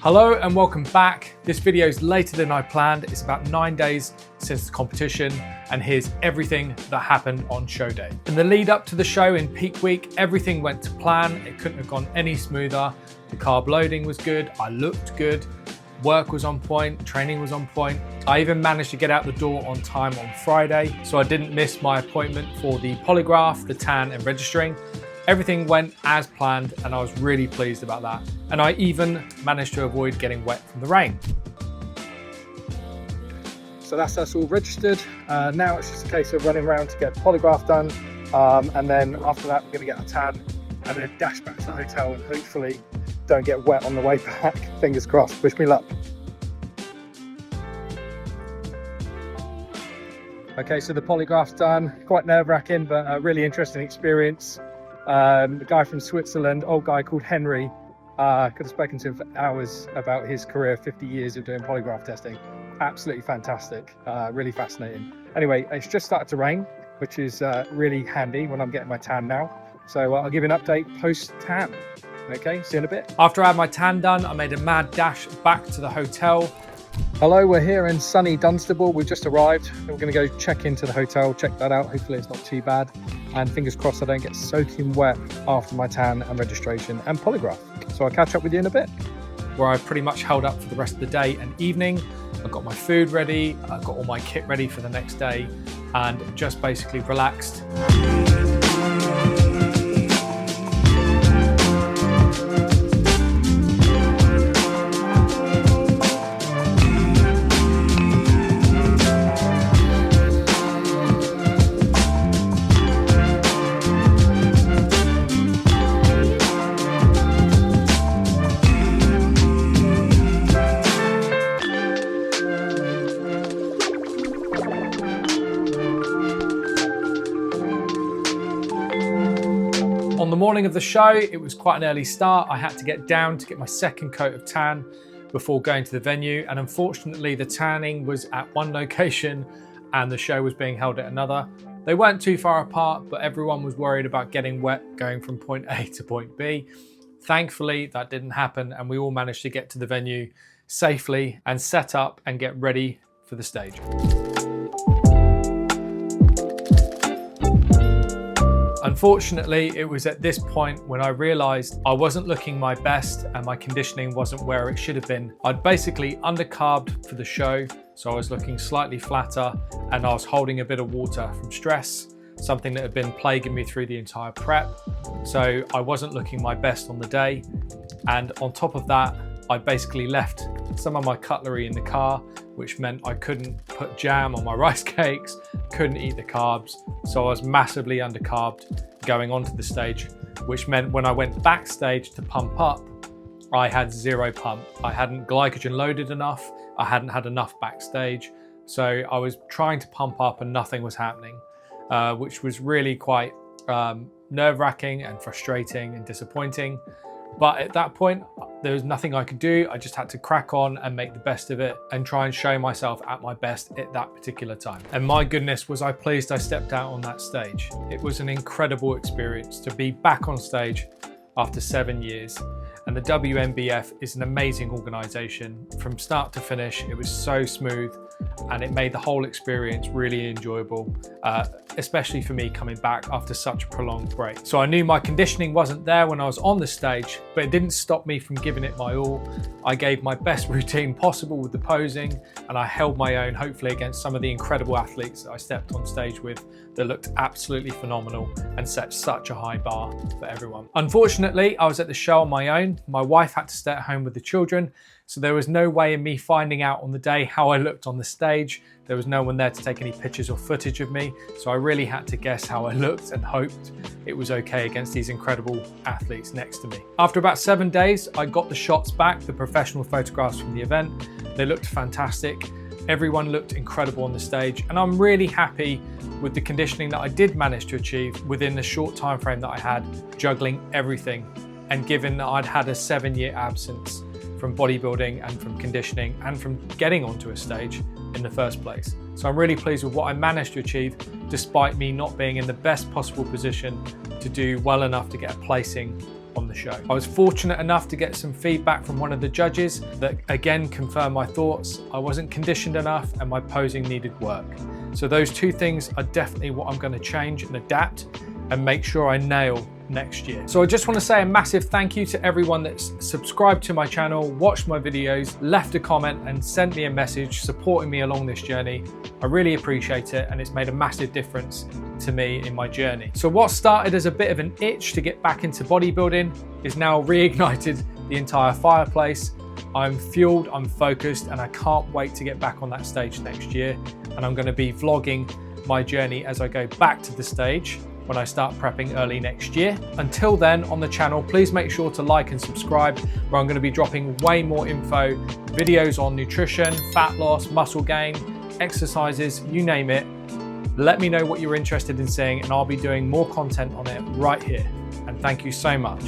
Hello and welcome back. This video is later than I planned. It's about 9 days since the competition, and here's everything that happened on show day. In the lead up to the show in peak week, everything went to plan. It couldn't have gone any smoother. The carb loading was good. I looked good. Work was on point. Training was on point. I even managed to get out the door on time on Friday, so I didn't miss my appointment for the polygraph, the tan, and registering. Everything went as planned, and I was really pleased about that. And I even managed to avoid getting wet from the rain. So that's us all registered. Now it's just a case of running around to get the polygraph done. And then after that, we're gonna get a tan and then dash back to the hotel and hopefully don't get wet on the way back. Fingers crossed, wish me luck. Okay, so the polygraph's done. Quite nerve-wracking, but a really interesting experience. The guy from Switzerland, old guy called Henry, could have spoken to him for hours about his career, 50 years of doing polygraph testing. Absolutely fantastic, really fascinating. Anyway, it's just started to rain, which is really handy when I'm getting my tan now. So I'll give you an update post-tan. Okay, see you in a bit. After I had my tan done, I made a mad dash back to the hotel. Hello, we're here in sunny Dunstable. We've just arrived. We're going to go check into the hotel, check that out. Hopefully it's not too bad. And fingers crossed I don't get soaking wet after my tan and registration and polygraph. So I'll catch up with you in a bit. Where I pretty much held up for the rest of the day and evening. I got my food ready, I got all my kit ready for the next day, and just basically relaxed. On the morning of the show, it was quite an early start. I had to get down to get my second coat of tan before going to the venue. And unfortunately, the tanning was at one location and the show was being held at another. They weren't too far apart, but everyone was worried about getting wet going from point A to point B. Thankfully, that didn't happen, and we all managed to get to the venue safely and set up and get ready for the stage. Unfortunately, it was at this point when I realized I wasn't looking my best and my conditioning wasn't where it should have been. I'd basically undercarbed for the show, so I was looking slightly flatter and I was holding a bit of water from stress, something that had been plaguing me through the entire prep. So I wasn't looking my best on the day. And on top of that, I basically left some of my cutlery in the car, which meant I couldn't put jam on my rice cakes, couldn't eat the carbs. So I was massively undercarbed going onto the stage, which meant when I went backstage to pump up, I had zero pump. I hadn't glycogen loaded enough. I hadn't had enough backstage. So I was trying to pump up and nothing was happening, which was really quite nerve-wracking and frustrating and disappointing. But at that point, there was nothing I could do. I just had to crack on and make the best of it and try and show myself at my best at that particular time. And my goodness, was I pleased I stepped out on that stage. It was an incredible experience to be back on stage after 7 years. And the WNBF is an amazing organization. From start to finish, it was so smooth and it made the whole experience really enjoyable, especially for me coming back after such a prolonged break. So I knew my conditioning wasn't there when I was on the stage, but it didn't stop me from giving it my all. I gave my best routine possible with the posing, and I held my own, hopefully, against some of the incredible athletes that I stepped on stage with that looked absolutely phenomenal and set such a high bar for everyone. Unfortunately, I was at the show on my own. My wife had to stay at home with the children, so there was no way in me finding out on the day how I looked on the stage. There was no one there to take any pictures or footage of me, so I really had to guess how I looked and hoped it was okay against these incredible athletes next to me. After about 7 days, I got the shots back, the professional photographs from the event. They looked fantastic. Everyone looked incredible on the stage, and I'm really happy with the conditioning that I did manage to achieve within the short time frame that I had, juggling everything. And given that I'd had a 7-year absence from bodybuilding and from conditioning and from getting onto a stage in the first place. So I'm really pleased with what I managed to achieve, despite me not being in the best possible position to do well enough to get a placing on the show. I was fortunate enough to get some feedback from one of the judges that again confirmed my thoughts. I wasn't conditioned enough and my posing needed work. So those two things are definitely what I'm going to change and adapt and make sure I nail next year. So I just want to say a massive thank you to everyone that's subscribed to my channel, watched my videos, left a comment and sent me a message supporting me along this journey. I really appreciate it and it's made a massive difference to me in my journey. So what started as a bit of an itch to get back into bodybuilding is now reignited the entire fireplace. I'm fueled, I'm focused, and I can't wait to get back on that stage next year. And I'm going to be vlogging my journey as I go back to the stage when I start prepping early next year. Until then, on the channel, please make sure to like and subscribe, where I'm going to be dropping way more info, videos on nutrition, fat loss, muscle gain, exercises, you name it. Let me know what you're interested in seeing and I'll be doing more content on it right here. And thank you so much.